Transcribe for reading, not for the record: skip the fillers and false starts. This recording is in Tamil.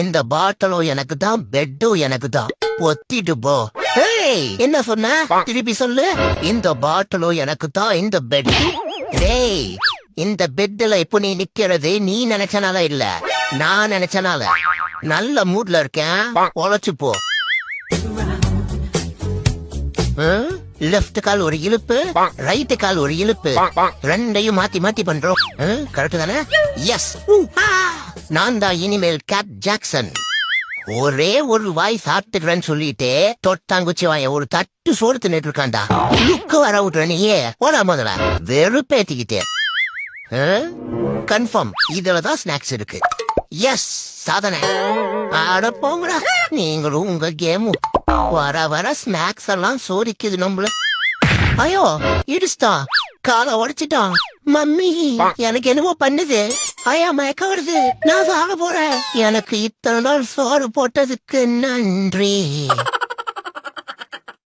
இந்த பாட்டிலும் எனக்கு தான், பெட்டும் எனக்கு தான். ஒத்திட்டு போ. என்ன சொன்ன? திருப்பி சொல்லு. இந்த பாட்டிலும் எனக்கு தான், இந்த பெட். டேய், இந்த பெட்ல இப்ப நீ நிக்கிறது நீ நினைச்சனால இல்ல, நான் நினைச்சனால. நல்ல மூட்ல இருக்கேன், பொழைச்சு போ. லெப்ட் கால் ஒரு இழுப்பு, ரைட் கால் ஒரு இழுப்பு, ரெண்டையும் மாத்தி மாத்தி பண்றோம். கரெக்ட் தானே? எஸ். நான் தான் இனிமேல் கேட் ஜாக்சன். ஒரே ஒரு வாய் சாப்பிட்டுக்கிறேன்னு சொல்லிட்டு தொட்டாங்குச்சி வாய ஒரு தட்டு சோறு தின்னுட்டு இருக்காண்டா. லுக்கு வர விட்டுற நீயே போடா முதல்ல. வெறுப்பேத்திக்கிட்டே. கன்ஃபார்ம் இதுலதான் ஸ்நாக்ஸ் இருக்கு. எஸ், சாதனை. ஆட போங்கடா நீங்களும் உங்க கேமும். வர வர ஸ்நாக்ஸ் எல்லாம் சோதிக்குது நம்மள. ஐயோ, இடிச்சுட்டா, காலை உடைச்சிட்டான். மம்மி, எனக்கு என்னவோ பண்ணுது. ஐயா, மயக்க வருது. நான் சாக போறேன். எனக்கு இத்தனை நாள் சோறு போட்டதுக்கு நன்றி.